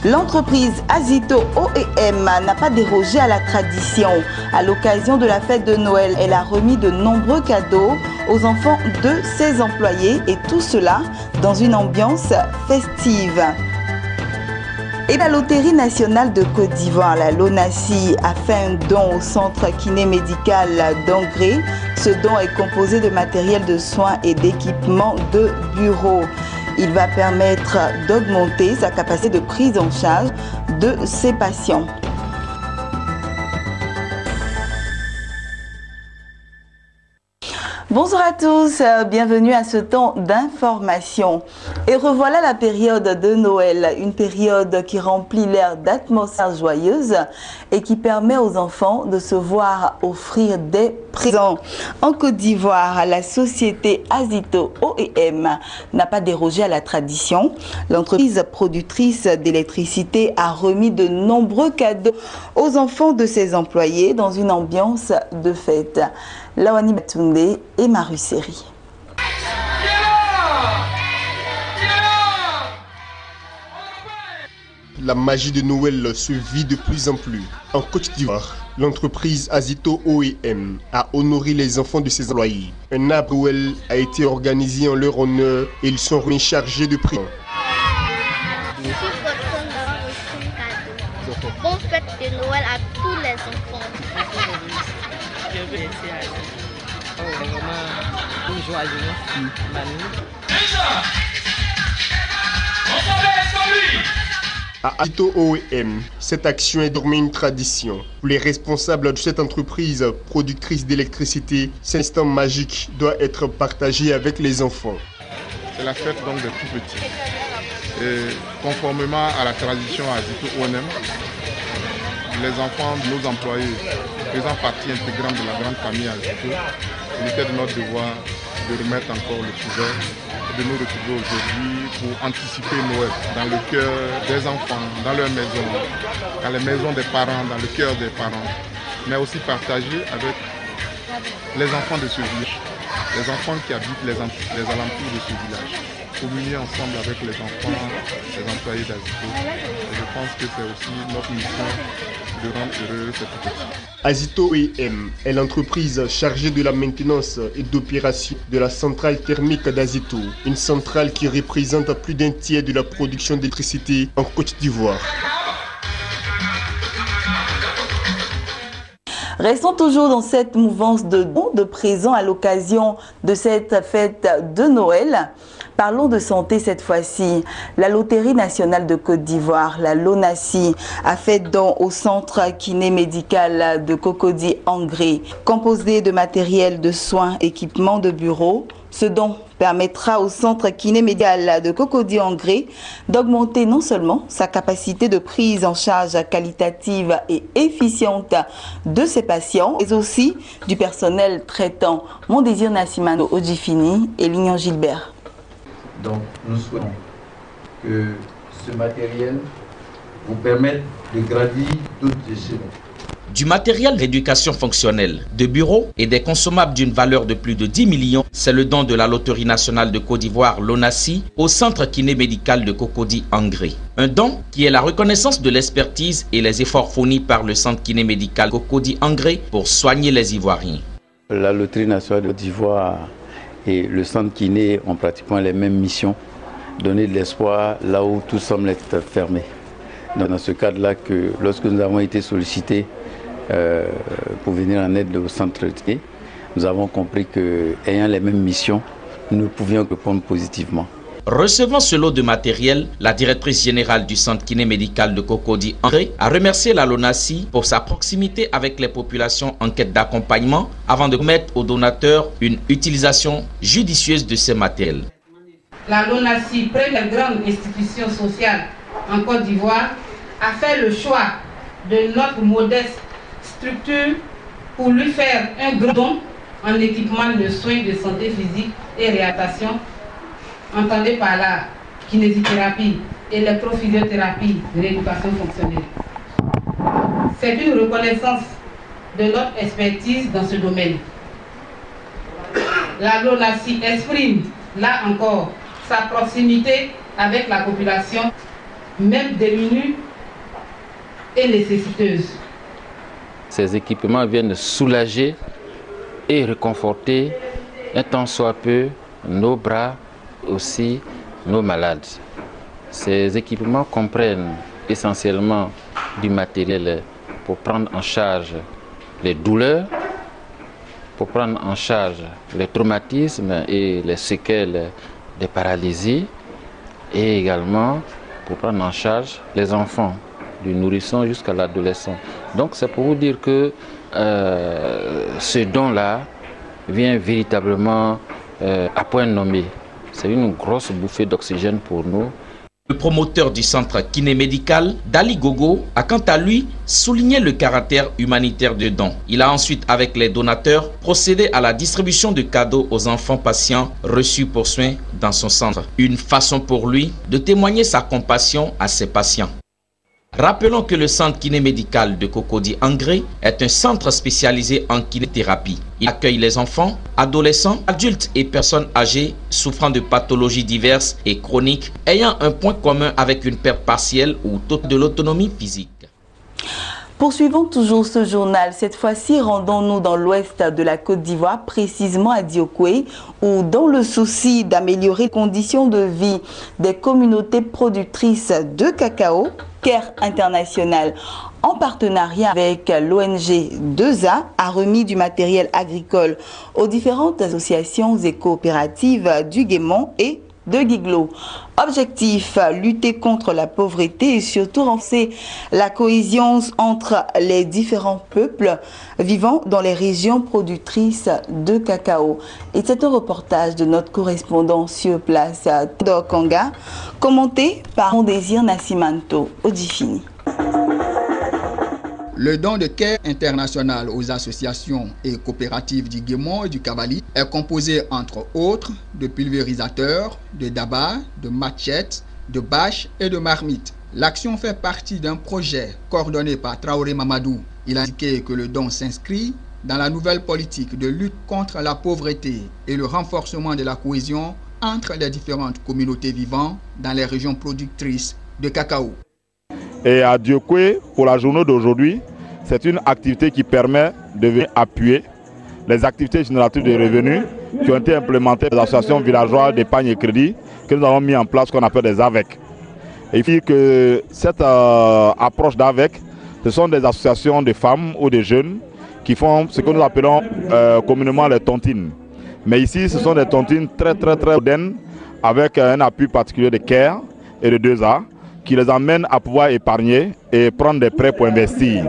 L'entreprise Azito OEM n'a pas dérogé à la tradition. À l'occasion de la fête de Noël, elle a remis de nombreux cadeaux aux enfants de ses employés et tout cela dans une ambiance festive. Et la Loterie nationale de Côte d'Ivoire, la LONASI, a fait un don au centre kiné-médical d'Angré. Ce don est composé de matériel de soins et d'équipements de bureau. Il va permettre d'augmenter sa capacité de prise en charge de ses patients. Bonjour à tous, bienvenue à ce temps d'information. Et revoilà la période de Noël, une période qui remplit l'air d'atmosphère joyeuse et qui permet aux enfants de se voir offrir des présents. En Côte d'Ivoire, la société Azito OEM n'a pas dérogé à la tradition. L'entreprise productrice d'électricité a remis de nombreux cadeaux aux enfants de ses employés dans une ambiance de fête. Lawani Batunde et Maru Seri. La magie de Noël se vit de plus en plus. En Côte d'Ivoire, l'entreprise Azito OEM a honoré les enfants de ses employés. Un arbre Noël a été organisé en leur honneur et ils sont remis chargés de prix. Bonne fête de Noël à tous les enfants. À Azito OEM, cette action est désormais une tradition. Pour les responsables de cette entreprise productrice d'électricité, cet instant magique doit être partagé avec les enfants. C'est la fête donc des tout petits. Et conformément à la tradition Azito OEM, les enfants de nos employés faisant partie intégrante de la grande famille Azito, il était de notre devoir de remettre encore le couvert et de nous retrouver aujourd'hui pour anticiper Noël dans le cœur des enfants, dans leurs maisons, dans les maisons des parents, dans le cœur des parents, mais aussi partager avec les enfants de ce village, les enfants qui habitent les alentours de ce village, communier ensemble avec les enfants, les employés d'Azito. Et je pense que c'est aussi notre mission de rendre heureux ces petits. Azito OEM est l'entreprise chargée de la maintenance et d'opération de la centrale thermique d'Azito, une centrale qui représente plus d'un tiers de la production d'électricité en Côte d'Ivoire. Restons toujours dans cette mouvance de dons de présents à l'occasion de cette fête de Noël. Parlons de santé cette fois-ci. La Loterie nationale de Côte d'Ivoire, la LONASI, a fait don au centre kiné-médical de Cocody Angré, composé de matériel de soins, équipements de bureau. Ce don permettra au centre kiné-médical de Cocody Angré d'augmenter non seulement sa capacité de prise en charge qualitative et efficiente de ses patients, mais aussi du personnel traitant. Mon désir Nassimano Odjifini et Lignon Gilbert. Donc nous souhaitons que ce matériel vous permette de gravir d'autres échelons. Du matériel d'éducation fonctionnelle, de bureaux et des consommables d'une valeur de plus de 10 millions, c'est le don de la Loterie nationale de Côte d'Ivoire, LONASI, au centre kiné-médical de Cocody Angré. Un don qui est la reconnaissance de l'expertise et les efforts fournis par le centre kiné-médical Cocody Angré pour soigner les Ivoiriens. La Loterie nationale de Côte d'Ivoire et le centre kiné ont pratiquement les mêmes missions, donner de l'espoir là où tout semble être fermé. Dans ce cadre-là, que lorsque nous avons été sollicités pour venir en aide au centre kiné, nous avons compris qu'ayant les mêmes missions, nous ne pouvions répondre positivement. Recevant ce lot de matériel, la directrice générale du centre kiné-médical de Cocody Angré a remercié la LONASI pour sa proximité avec les populations en quête d'accompagnement avant de mettre aux donateurs une utilisation judicieuse de ces matériels. La LONASI, première grande institution sociale en Côte d'Ivoire, a fait le choix de notre modeste structure pour lui faire un grand don en équipement de soins de santé physique et réadaptation. Entendez par la kinésithérapie, électrophysiothérapie, rééducation fonctionnelle. C'est une reconnaissance de notre expertise dans ce domaine. La LONASI exprime, là encore, sa proximité avec la population même démunies et nécessiteuses. Ces équipements viennent soulager et réconforter un tant soit peu nos bras, aussi nos malades. Ces équipements comprennent essentiellement du matériel pour prendre en charge les douleurs, pour prendre en charge les traumatismes et les séquelles des paralysies, et également pour prendre en charge les enfants, du nourrisson jusqu'à l'adolescent. Donc c'est pour vous dire que ce don-là vient véritablement à point nommé. C'est une grosse bouffée d'oxygène pour nous. Le promoteur du centre kiné-médical, Dali Gogo, a quant à lui souligné le caractère humanitaire du don. Il a ensuite, avec les donateurs, procédé à la distribution de cadeaux aux enfants patients reçus pour soins dans son centre. Une façon pour lui de témoigner sa compassion à ses patients. Rappelons que le centre kiné-médical de Cocody-Angré est un centre spécialisé en kinéthérapie. Il accueille les enfants, adolescents, adultes et personnes âgées souffrant de pathologies diverses et chroniques ayant un point commun avec une perte partielle ou totale de l'autonomie physique. Poursuivons toujours ce journal. Cette fois-ci, rendons-nous dans l'ouest de la Côte d'Ivoire, précisément à Diokwe, où dans le souci d'améliorer les conditions de vie des communautés productrices de cacao, Care International, en partenariat avec l'ONG 2A, a remis du matériel agricole aux différentes associations et coopératives du Guémont et de Guiglo. Objectif, lutter contre la pauvreté et surtout renforcer la cohésion entre les différents peuples vivant dans les régions productrices de cacao. Et c'est un reportage de notre correspondant sur place, Théodore Kanga, commenté par Mon Désir Nassimanto Odifini. Le don de Care International aux associations et coopératives du Guémont et du Cavali est composé entre autres de pulvérisateurs, de dabas, de machettes, de bâches et de marmites. L'action fait partie d'un projet coordonné par Traoré Mamadou. Il a indiqué que le don s'inscrit dans la nouvelle politique de lutte contre la pauvreté et le renforcement de la cohésion entre les différentes communautés vivant dans les régions productrices de cacao. Et à Diokwe, pour la journée d'aujourd'hui, c'est une activité qui permet de venir appuyer les activités génératrices de revenus qui ont été implémentées par les associations villageoises d'épargne et crédit que nous avons mis en place, qu'on appelle des AVEC. Et il faut que cette approche d'AVEC, ce sont des associations de femmes ou de jeunes qui font ce que nous appelons communément les tontines. Mais ici, ce sont des tontines très modernes avec un appui particulier de Care et de 2A, qui les amène à pouvoir épargner et prendre des prêts pour investir.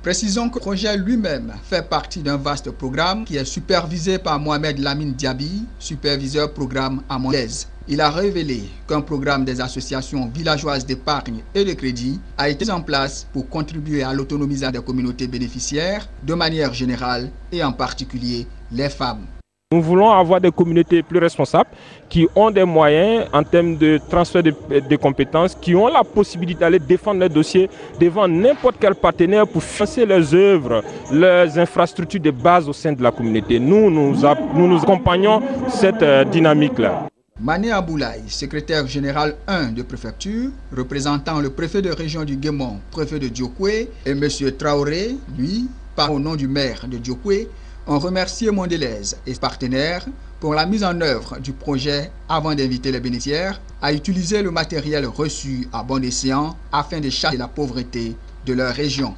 Précisons que le projet lui-même fait partie d'un vaste programme qui est supervisé par Mohamed Lamine Diaby, superviseur programme à Mondaise. Il a révélé qu'un programme des associations villageoises d'épargne et de crédit a été mis en place pour contribuer à l'autonomisation des communautés bénéficiaires de manière générale et en particulier les femmes. Nous voulons avoir des communautés plus responsables qui ont des moyens en termes de transfert de compétences, qui ont la possibilité d'aller défendre leurs dossiers devant n'importe quel partenaire pour financer leurs œuvres, leurs infrastructures de base au sein de la communauté. Nous accompagnons cette dynamique-là. Mané Aboulaye, secrétaire général 1 de préfecture, représentant le préfet de région du Guémont, préfet de Diokwe, et M. Traoré, lui, par au nom du maire de Diokwe, ont remercié Mondelez et ses partenaires pour la mise en œuvre du projet avant d'inviter les bénéficiaires à utiliser le matériel reçu à bon escient afin de chasser la pauvreté de leur région.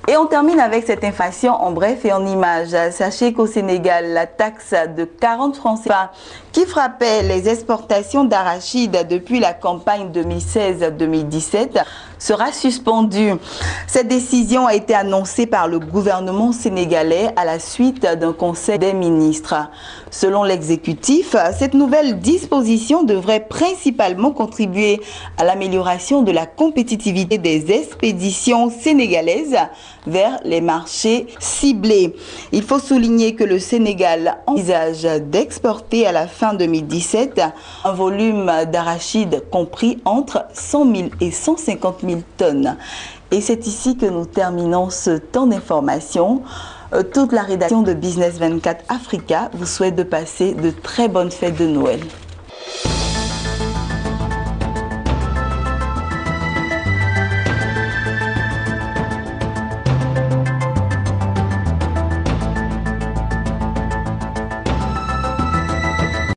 Et on termine avec cette information en bref et en images. Sachez qu'au Sénégal, la taxe de 40 francs CFA qui frappait les exportations d'arachide depuis la campagne 2016-2017 sera suspendue. Cette décision a été annoncée par le gouvernement sénégalais à la suite d'un conseil des ministres. Selon l'exécutif, cette nouvelle disposition devrait principalement contribuer à l'amélioration de la compétitivité des expéditions sénégalaises vers les marchés ciblés. Il faut souligner que le Sénégal envisage d'exporter à la fin 2017 un volume d'arachide compris entre 100 000 et 150 000 tonnes. Et c'est ici que nous terminons ce temps d'information. Toute la rédaction de Business 24 Africa vous souhaite de passer de très bonnes fêtes de Noël.